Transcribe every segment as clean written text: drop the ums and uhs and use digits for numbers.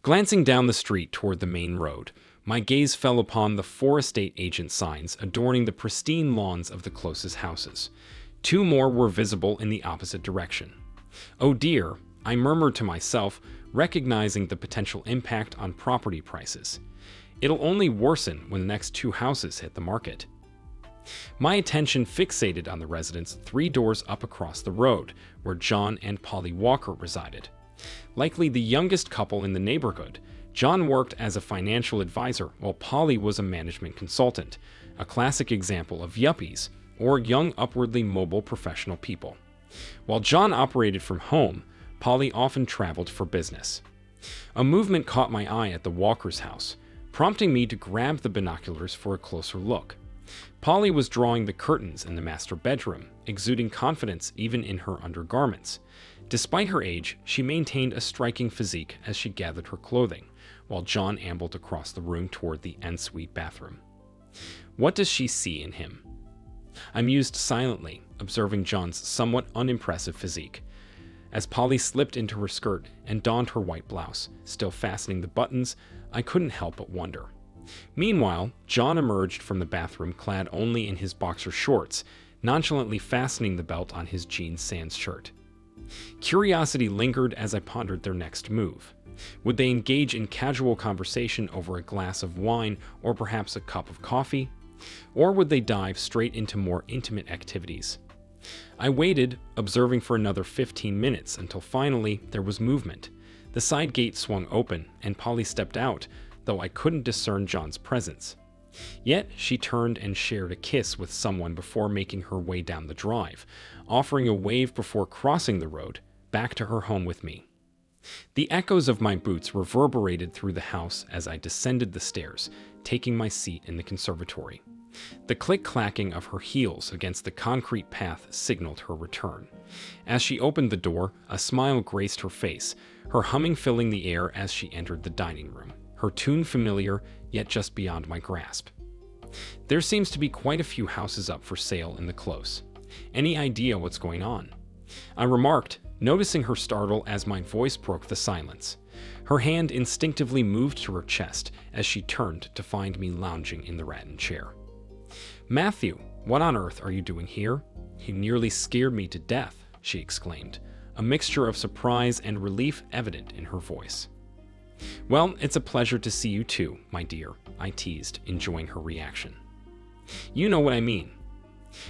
Glancing down the street toward the main road, my gaze fell upon the four estate agent signs adorning the pristine lawns of the closest houses. Two more were visible in the opposite direction. Oh dear, I murmured to myself, recognizing the potential impact on property prices. It'll only worsen when the next two houses hit the market. My attention fixated on the residence 3 doors up across the road, where John and Polly Walker resided. Likely the youngest couple in the neighborhood, John worked as a financial advisor while Polly was a management consultant, a classic example of yuppies, or young upwardly mobile professional people. While John operated from home, Polly often traveled for business. A movement caught my eye at the Walker's house, prompting me to grab the binoculars for a closer look. Polly was drawing the curtains in the master bedroom, exuding confidence even in her undergarments. Despite her age, she maintained a striking physique as she gathered her clothing, while John ambled across the room toward the ensuite bathroom. What does she see in him? I mused silently, observing John's somewhat unimpressive physique. As Polly slipped into her skirt and donned her white blouse, still fastening the buttons, I couldn't help but wonder. Meanwhile, John emerged from the bathroom clad only in his boxer shorts, nonchalantly fastening the belt on his jeans sans shirt. Curiosity lingered as I pondered their next move. Would they engage in casual conversation over a glass of wine or perhaps a cup of coffee? Or would they dive straight into more intimate activities? I waited, observing for another 15 minutes until finally there was movement. The side gate swung open and Polly stepped out, though I couldn't discern John's presence. Yet she turned and shared a kiss with someone before making her way down the drive, offering a wave before crossing the road back to her home with me. The echoes of my boots reverberated through the house as I descended the stairs, taking my seat in the conservatory. The click-clacking of her heels against the concrete path signaled her return. As she opened the door, a smile graced her face, her humming filling the air as she entered the dining room, her tune familiar, yet just beyond my grasp. There seems to be quite a few houses up for sale in the close. Any idea what's going on? I remarked, noticing her startle as my voice broke the silence. Her hand instinctively moved to her chest as she turned to find me lounging in the rattan chair. "Matthew, what on earth are you doing here? You nearly scared me to death," she exclaimed, a mixture of surprise and relief evident in her voice. "Well, it's a pleasure to see you too, my dear," I teased, enjoying her reaction. "You know what I mean.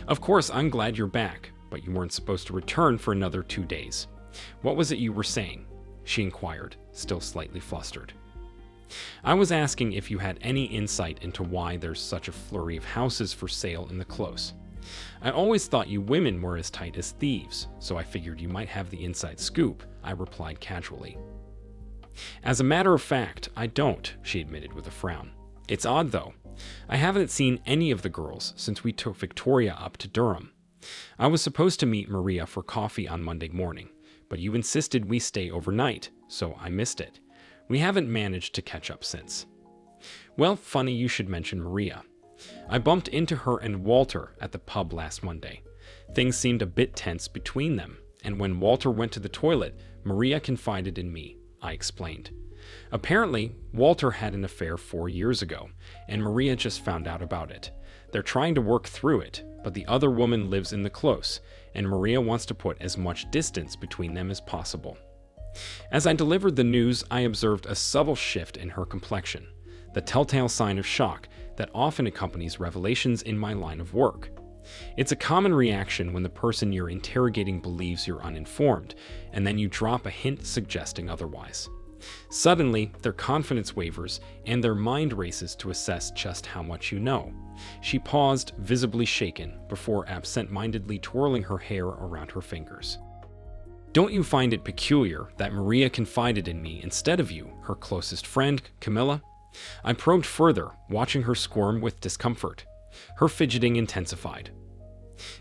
Of course, I'm glad you're back, but you weren't supposed to return for another 2 days. What was it you were saying?" she inquired, still slightly flustered. "I was asking if you had any insight into why there's such a flurry of houses for sale in the close. I always thought you women were as tight as thieves, so I figured you might have the inside scoop," I replied casually. "As a matter of fact, I don't," she admitted with a frown. "It's odd, though. I haven't seen any of the girls since we took Victoria up to Durham. I was supposed to meet Maria for coffee on Monday morning, but you insisted we stay overnight, so I missed it. We haven't managed to catch up since." "Well, funny you should mention Maria. I bumped into her and Walter at the pub last Monday. Things seemed a bit tense between them, and when Walter went to the toilet, Maria confided in me," I explained. "Apparently, Walter had an affair 4 years ago, and Maria just found out about it. They're trying to work through it, but the other woman lives in the close, and Maria wants to put as much distance between them as possible." As I delivered the news, I observed a subtle shift in her complexion, the telltale sign of shock that often accompanies revelations in my line of work. It's a common reaction when the person you're interrogating believes you're uninformed, and then you drop a hint suggesting otherwise. Suddenly, their confidence wavers, and their mind races to assess just how much you know. She paused, visibly shaken, before absent-mindedly twirling her hair around her fingers. "Don't you find it peculiar that Maria confided in me instead of you, her closest friend, Camilla?" I probed further, watching her squirm with discomfort. Her fidgeting intensified.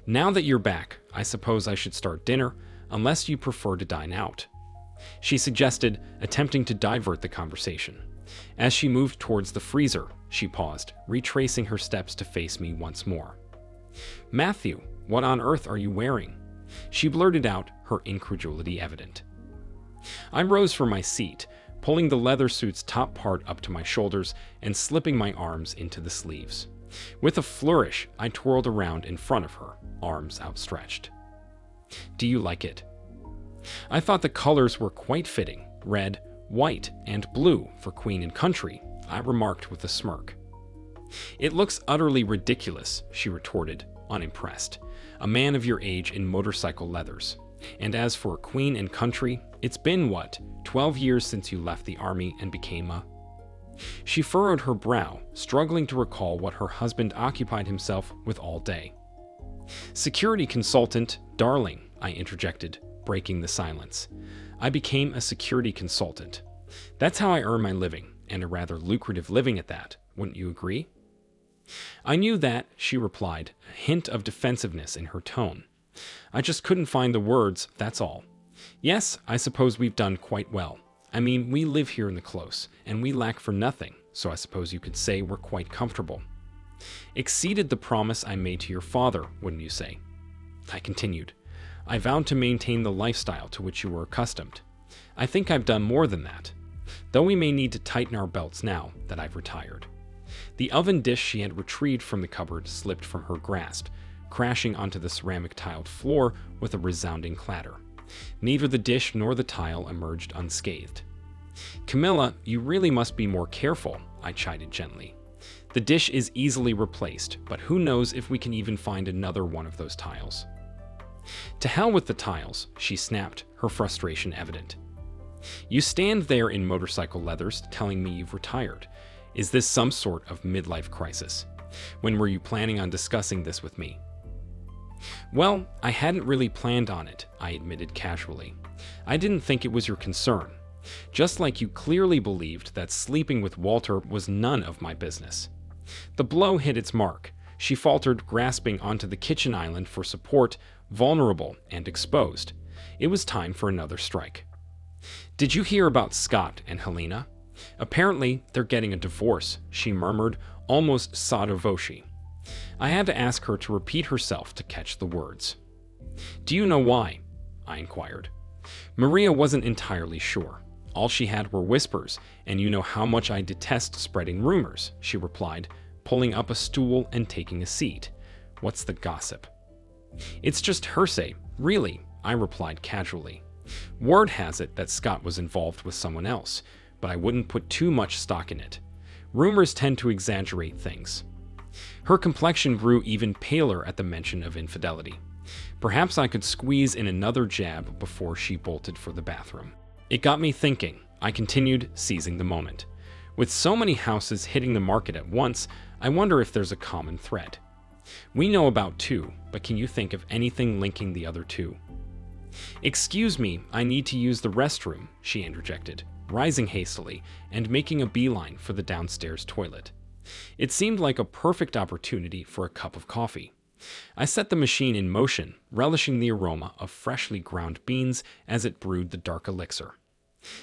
"Now that you're back, I suppose I should start dinner, unless you prefer to dine out," she suggested, attempting to divert the conversation. As she moved towards the freezer, she paused, retracing her steps to face me once more. "Matthew, what on earth are you wearing?" she blurted out, her incredulity evident. I rose from my seat, pulling the leather suit's top part up to my shoulders and slipping my arms into the sleeves. With a flourish, I twirled around in front of her, arms outstretched. "Do you like it?" I thought the colors were quite fitting, red, white, and blue for Queen and Country, I remarked with a smirk. "It looks utterly ridiculous," she retorted, unimpressed. "A man of your age in motorcycle leathers. And as for Queen and Country, it's been, 12 years since you left the army and became a—" She furrowed her brow, struggling to recall what her husband occupied himself with all day. "Security consultant, darling," I interjected, breaking the silence. "I became a security consultant. That's how I earn my living, and a rather lucrative living at that, wouldn't you agree?" "I knew that," she replied, a hint of defensiveness in her tone. "I just couldn't find the words, that's all. Yes, I suppose we've done quite well. I mean, we live here in the Close, and we lack for nothing, so I suppose you could say we're quite comfortable. Exceeded the promise I made to your father, wouldn't you say?" I continued. "I vowed to maintain the lifestyle to which you were accustomed. I think I've done more than that, though we may need to tighten our belts now that I've retired." The oven dish she had retrieved from the cupboard slipped from her grasp, crashing onto the ceramic-tiled floor with a resounding clatter. Neither the dish nor the tile emerged unscathed. "Camilla, you really must be more careful," I chided gently. "The dish is easily replaced, but who knows if we can even find another one of those tiles." "To hell with the tiles," she snapped, her frustration evident. "You stand there in motorcycle leathers telling me you've retired. Is this some sort of midlife crisis? When were you planning on discussing this with me?" "Well, I hadn't really planned on it," I admitted casually. "I didn't think it was your concern. Just like you clearly believed that sleeping with Walter was none of my business." The blow hit its mark. She faltered, grasping onto the kitchen island for support, vulnerable and exposed. It was time for another strike. "Did you hear about Scott and Helena? Apparently, they're getting a divorce," she murmured, almost sotto voce. I had to ask her to repeat herself to catch the words. "Do you know why?" I inquired. Maria wasn't entirely sure. "All she had were whispers, and you know how much I detest spreading rumors," she replied, pulling up a stool and taking a seat. "What's the gossip?" "It's just hearsay, really," I replied casually. "Word has it that Scott was involved with someone else, but I wouldn't put too much stock in it. Rumors tend to exaggerate things." Her complexion grew even paler at the mention of infidelity. Perhaps I could squeeze in another jab before she bolted for the bathroom. "It got me thinking," I continued, seizing the moment. "With so many houses hitting the market at once, I wonder if there's a common thread. We know about two, but can you think of anything linking the other two?" "Excuse me, I need to use the restroom," she interjected, rising hastily and making a beeline for the downstairs toilet. It seemed like a perfect opportunity for a cup of coffee. I set the machine in motion, relishing the aroma of freshly ground beans as it brewed the dark elixir.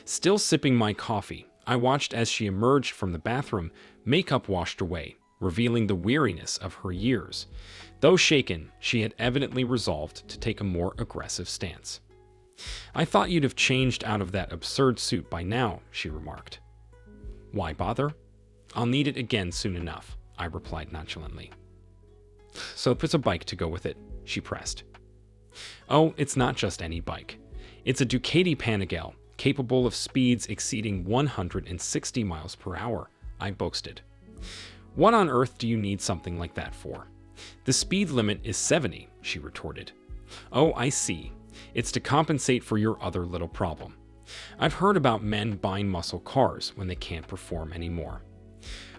Still sipping my coffee, I watched as she emerged from the bathroom, makeup washed away, revealing the weariness of her years. Though shaken, she had evidently resolved to take a more aggressive stance. "I thought you'd have changed out of that absurd suit by now," she remarked. "Why bother? I'll need it again soon enough," I replied nonchalantly. "So if it's a bike to go with it," she pressed. "Oh, it's not just any bike. It's a Ducati Panigale, capable of speeds exceeding 160 miles per hour, I boasted. "What on earth do you need something like that for? The speed limit is 70, she retorted. "Oh, I see. It's to compensate for your other little problem. I've heard about men buying muscle cars when they can't perform anymore."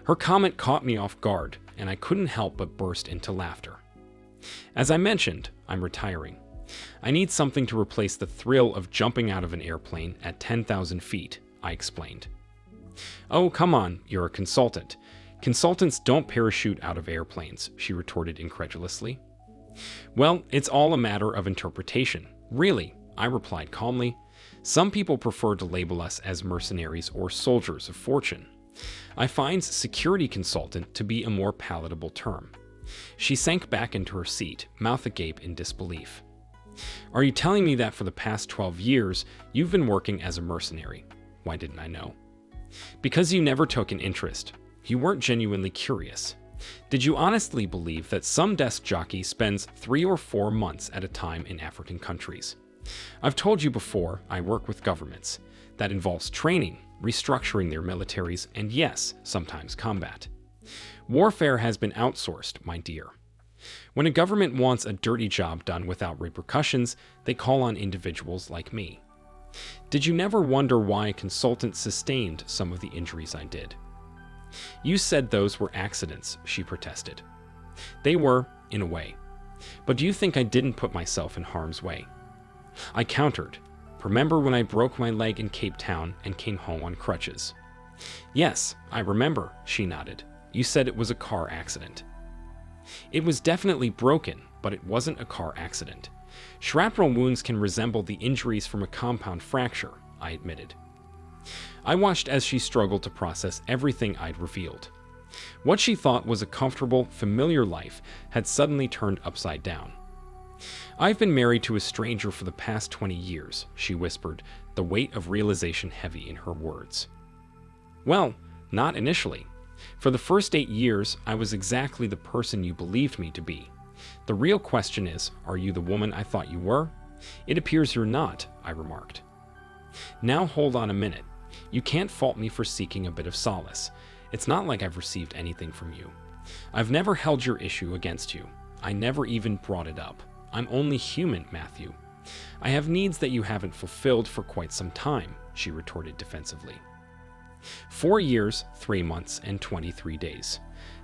Her comment caught me off guard, and I couldn't help but burst into laughter. "As I mentioned, I'm retiring. I need something to replace the thrill of jumping out of an airplane at 10,000 feet, I explained. "Oh, come on, you're a consultant. Consultants don't parachute out of airplanes," she retorted incredulously. "Well, it's all a matter of interpretation, really," I replied calmly. "Some people prefer to label us as mercenaries or soldiers of fortune. I find security consultant to be a more palatable term." She sank back into her seat, mouth agape in disbelief. "Are you telling me that for the past 12 years, you've been working as a mercenary?" Why didn't I know? Because you never took an interest. You weren't genuinely curious. Did you honestly believe that some desk jockey spends 3 or 4 months at a time in African countries? I've told you before, I work with governments. That involves training, restructuring their militaries, and yes, sometimes combat. Warfare has been outsourced, my dear. When a government wants a dirty job done without repercussions, they call on individuals like me. Did you never wonder why a consultant sustained some of the injuries I did? You said those were accidents, she protested. They were, in a way. But do you think I didn't put myself in harm's way? I countered. Remember when I broke my leg in Cape Town and came home on crutches? Yes, I remember, she nodded. You said it was a car accident. It was definitely broken, but it wasn't a car accident. Shrapnel wounds can resemble the injuries from a compound fracture, I admitted. I watched as she struggled to process everything I'd revealed. What she thought was a comfortable, familiar life had suddenly turned upside down. I've been married to a stranger for the past 20 years, she whispered, the weight of realization heavy in her words. Well, not initially. For the first 8 years, I was exactly the person you believed me to be. The real question is, are you the woman I thought you were? It appears you're not, I remarked. Now hold on a minute. You can't fault me for seeking a bit of solace. It's not like I've received anything from you. I've never held your issue against you. I never even brought it up. I'm only human, Matthew. I have needs that you haven't fulfilled for quite some time, she retorted defensively. 4 years, 3 months, and 23 days.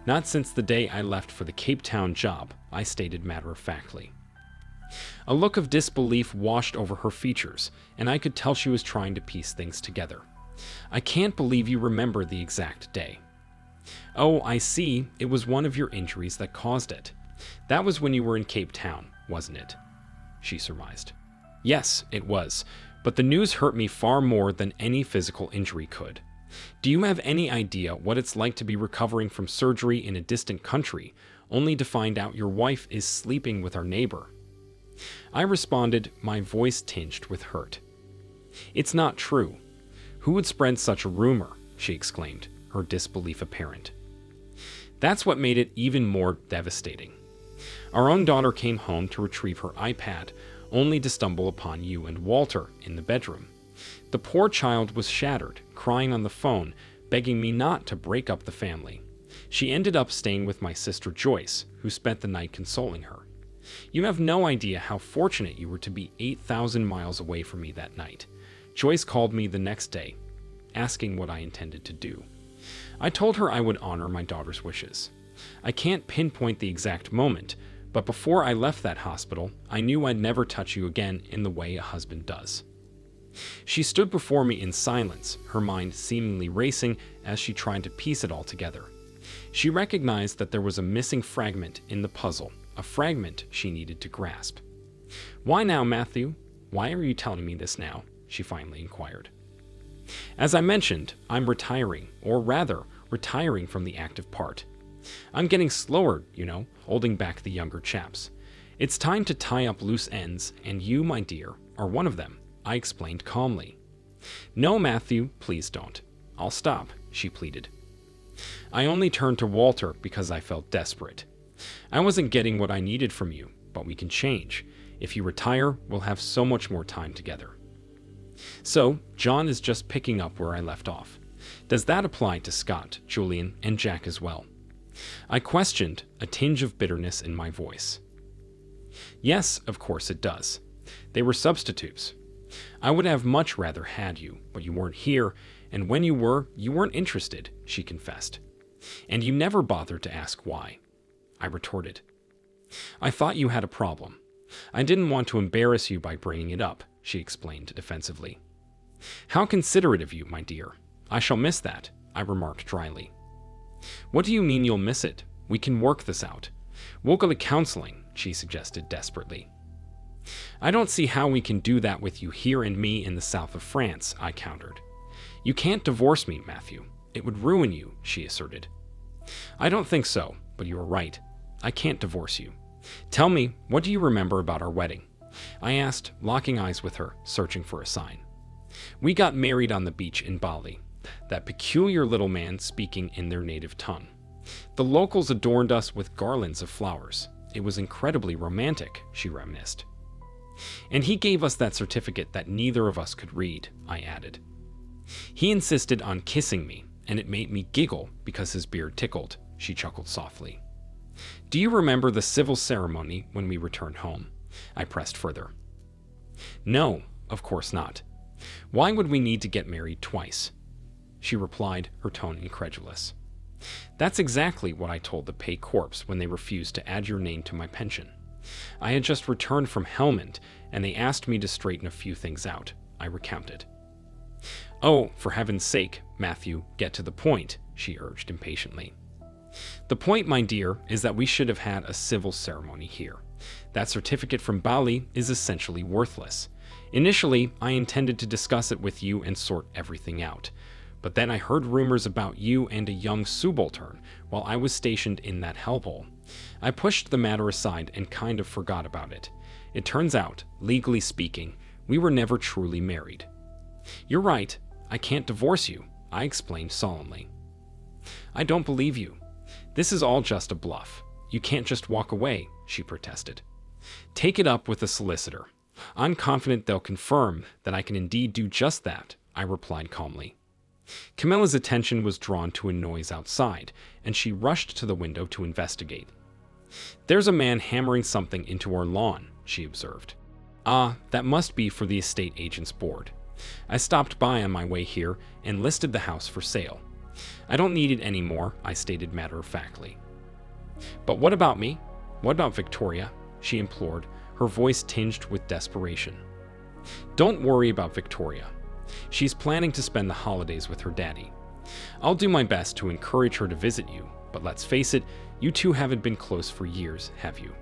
Not since the day I left for the Cape Town job, I stated matter-of-factly. A look of disbelief washed over her features, and I could tell she was trying to piece things together. I can't believe you remember the exact day. Oh, I see. It was one of your injuries that caused it. That was when you were in Cape Town, wasn't it? She surmised. Yes, it was, but the news hurt me far more than any physical injury could. Do you have any idea what it's like to be recovering from surgery in a distant country, only to find out your wife is sleeping with our neighbor? I responded, my voice tinged with hurt. It's not true. Who would spread such a rumor? She exclaimed, her disbelief apparent. That's what made it even more devastating. Our own daughter came home to retrieve her iPad, only to stumble upon you and Walter in the bedroom. The poor child was shattered, crying on the phone, begging me not to break up the family. She ended up staying with my sister Joyce, who spent the night consoling her. You have no idea how fortunate you were to be 8,000 miles away from me that night. Joyce called me the next day, asking what I intended to do. I told her I would honor my daughter's wishes. I can't pinpoint the exact moment, but before I left that hospital, I knew I'd never touch you again in the way a husband does. She stood before me in silence, her mind seemingly racing as she tried to piece it all together. She recognized that there was a missing fragment in the puzzle, a fragment she needed to grasp. Why now, Matthew? Why are you telling me this now? She finally inquired. As I mentioned, I'm retiring, or rather, retiring from the active part. I'm getting slower, holding back the younger chaps. It's time to tie up loose ends, and you, my dear, are one of them, I explained calmly. No, Matthew, please don't. I'll stop, she pleaded. I only turned to Walter because I felt desperate. I wasn't getting what I needed from you, but we can change. If you retire, we'll have so much more time together. So, John is just picking up where I left off. Does that apply to Scott, Julian, and Jack as well? I questioned, a tinge of bitterness in my voice. Yes, of course it does. They were substitutes. I would have much rather had you, but you weren't here, and when you were, you weren't interested, she confessed. And you never bothered to ask why. I retorted. I thought you had a problem. I didn't want to embarrass you by bringing it up, she explained defensively. How considerate of you, my dear. I shall miss that, I remarked dryly. What do you mean you'll miss it? We can work this out. We'll go to counseling, she suggested desperately. I don't see how we can do that with you here and me in the south of France, I countered. You can't divorce me, Matthew. It would ruin you, she asserted. I don't think so, but you are right. I can't divorce you. Tell me, what do you remember about our wedding? I asked, locking eyes with her, searching for a sign. We got married on the beach in Bali, that peculiar little man speaking in their native tongue. The locals adorned us with garlands of flowers. It was incredibly romantic, she reminisced. And he gave us that certificate that neither of us could read, I added. He insisted on kissing me, and it made me giggle because his beard tickled, she chuckled softly. Do you remember the civil ceremony when we returned home? I pressed further. No, of course not. Why would we need to get married twice? She replied, her tone incredulous. That's exactly what I told the Pay Corps when they refused to add your name to my pension. I had just returned from Helmand, and they asked me to straighten a few things out, I recounted. Oh, for heaven's sake, Matthew, get to the point, she urged impatiently. The point, my dear, is that we should have had a civil ceremony here. That certificate from Bali is essentially worthless. Initially, I intended to discuss it with you and sort everything out. But then I heard rumors about you and a young subaltern while I was stationed in that hellhole. I pushed the matter aside and kind of forgot about it. It turns out, legally speaking, we were never truly married. You're right, I can't divorce you, I explained solemnly. I don't believe you. This is all just a bluff. You can't just walk away, she protested. Take it up with the solicitor. I'm confident they'll confirm that I can indeed do just that, I replied calmly. Camilla's attention was drawn to a noise outside, and she rushed to the window to investigate. There's a man hammering something into our lawn, she observed. Ah, that must be for the estate agent's board. I stopped by on my way here and listed the house for sale. I don't need it anymore, I stated matter-of-factly. But what about me? What about Victoria? She implored, her voice tinged with desperation. Don't worry about Victoria. She's planning to spend the holidays with her daddy. I'll do my best to encourage her to visit you, but let's face it, you two haven't been close for years, have you?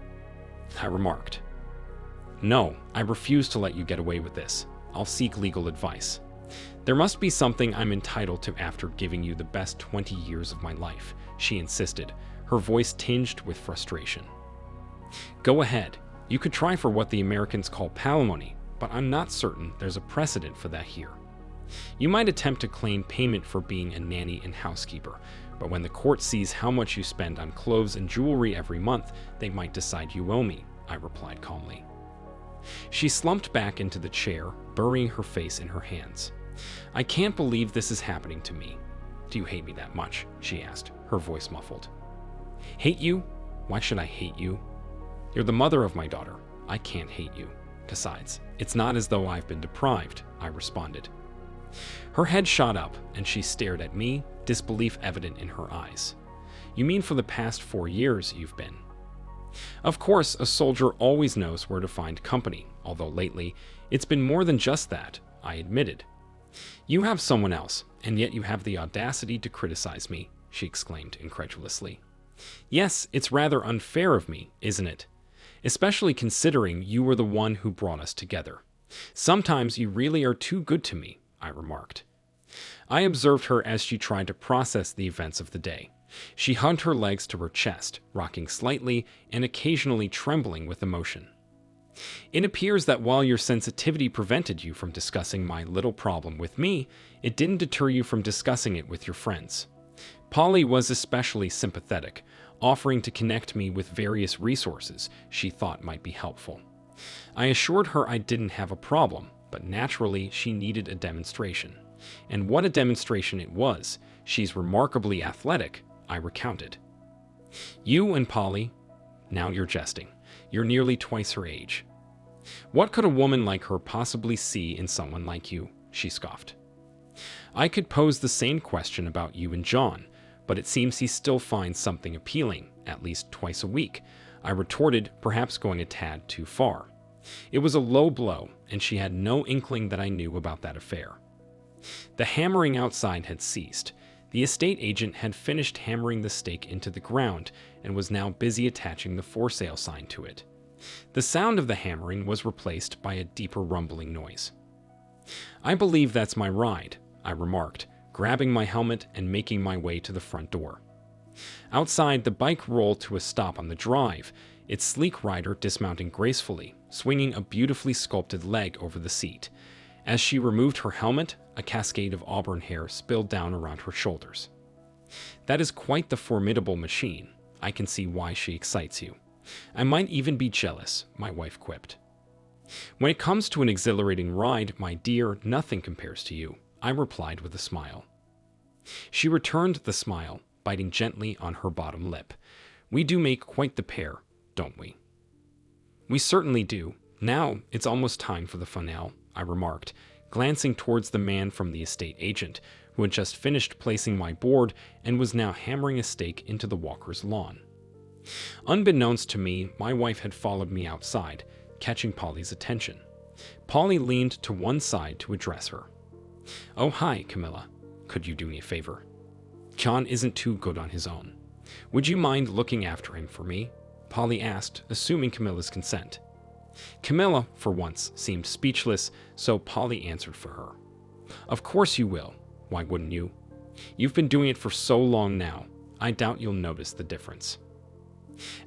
I remarked. No, I refuse to let you get away with this. I'll seek legal advice. There must be something I'm entitled to after giving you the best 20 years of my life, she insisted, her voice tinged with frustration. Go ahead. You could try for what the Americans call palimony, but I'm not certain there's a precedent for that here. You might attempt to claim payment for being a nanny and housekeeper, but when the court sees how much you spend on clothes and jewelry every month, they might decide you owe me, I replied calmly. She slumped back into the chair, burying her face in her hands. I can't believe this is happening to me. Do you hate me that much? She asked, her voice muffled. Hate you? Why should I hate you? You're the mother of my daughter. I can't hate you. Besides, it's not as though I've been deprived, I responded. Her head shot up, and she stared at me, disbelief evident in her eyes. You mean for the past 4 years you've been? Of course, a soldier always knows where to find company, although lately, it's been more than just that, I admitted. You have someone else, and yet you have the audacity to criticize me, she exclaimed incredulously. Yes, it's rather unfair of me, isn't it? Especially considering you were the one who brought us together. Sometimes you really are too good to me, I remarked. I observed her as she tried to process the events of the day. She hugged her legs to her chest, rocking slightly and occasionally trembling with emotion. It appears that while your sensitivity prevented you from discussing my little problem with me, it didn't deter you from discussing it with your friends. Polly was especially sympathetic, offering to connect me with various resources she thought might be helpful. I assured her I didn't have a problem, but naturally she needed a demonstration. And what a demonstration it was. She's remarkably athletic, I recounted. You and Polly, now you're jesting. You're nearly twice her age. What could a woman like her possibly see in someone like you? She scoffed. I could pose the same question about you and John, but it seems he still finds something appealing, at least twice a week, I retorted, perhaps going a tad too far. It was a low blow, and she had no inkling that I knew about that affair. The hammering outside had ceased. The estate agent had finished hammering the stake into the ground and was now busy attaching the for sale sign to it. The sound of the hammering was replaced by a deeper rumbling noise. I believe that's my ride, I remarked, grabbing my helmet and making my way to the front door. Outside, the bike rolled to a stop on the drive, its sleek rider dismounting gracefully, swinging a beautifully sculpted leg over the seat. As she removed her helmet, a cascade of auburn hair spilled down around her shoulders. That is quite the formidable machine. I can see why she excites you. I might even be jealous, my wife quipped. When it comes to an exhilarating ride, my dear, nothing compares to you, I replied with a smile. She returned the smile, biting gently on her bottom lip. We do make quite the pair, don't we? We certainly do. Now it's almost time for the finale, I remarked, glancing towards the man from the estate agent, who had just finished placing my board and was now hammering a stake into the walker's lawn. Unbeknownst to me, my wife had followed me outside, catching Polly's attention. Polly leaned to one side to address her. Oh, hi, Camilla. Could you do me a favor? John isn't too good on his own. Would you mind looking after him for me? Polly asked, assuming Camilla's consent. Camilla, for once, seemed speechless, so Polly answered for her. Of course you will. Why wouldn't you? You've been doing it for so long now, I doubt you'll notice the difference.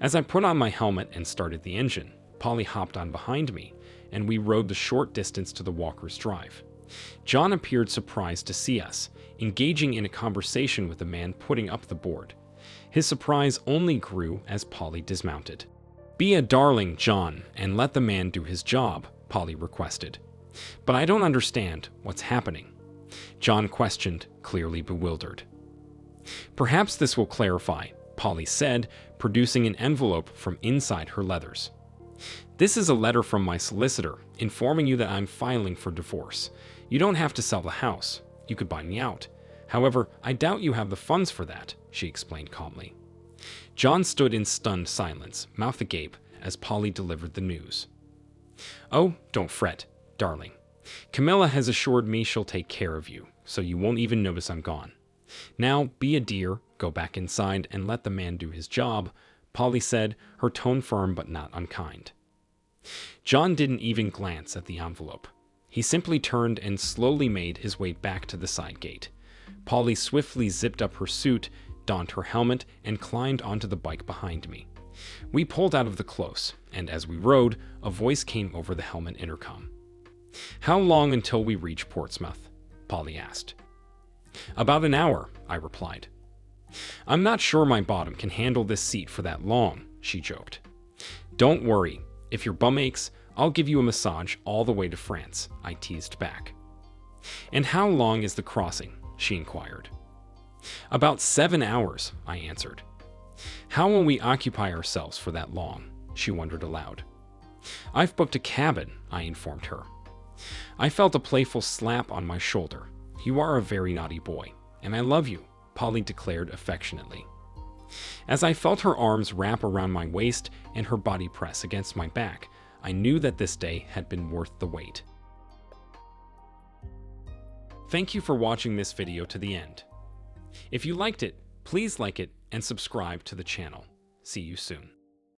As I put on my helmet and started the engine, Polly hopped on behind me, and we rode the short distance to the walker's drive. John appeared surprised to see us, engaging in a conversation with the man putting up the board. His surprise only grew as Polly dismounted. Be a darling, John, and let the man do his job, Polly requested. But I don't understand what's happening, John questioned, clearly bewildered. Perhaps this will clarify, Polly said, producing an envelope from inside her leathers. This is a letter from my solicitor, informing you that I'm filing for divorce. You don't have to sell the house. You could buy me out. However, I doubt you have the funds for that, she explained calmly. John stood in stunned silence, mouth agape, as Polly delivered the news. Oh, don't fret, darling. Camilla has assured me she'll take care of you, so you won't even notice I'm gone. Now, be a dear, go back inside and let the man do his job, Polly said, her tone firm but not unkind. John didn't even glance at the envelope. He simply turned and slowly made his way back to the side gate. Polly swiftly zipped up her suit, donned her helmet, and climbed onto the bike behind me. We pulled out of the close, and as we rode, a voice came over the helmet intercom. How long until we reach Portsmouth? Polly asked. About an hour, I replied. I'm not sure my bottom can handle this seat for that long, she joked. Don't worry. If your bum aches, I'll give you a massage all the way to France, I teased back. And how long is the crossing? She inquired. About 7 hours, I answered. How will we occupy ourselves for that long? She wondered aloud. I've booked a cabin, I informed her. I felt a playful slap on my shoulder. You are a very naughty boy, and I love you, Polly declared affectionately. As I felt her arms wrap around my waist and her body press against my back, I knew that this day had been worth the wait. Thank you for watching this video to the end. If you liked it, please like it and subscribe to the channel. See you soon.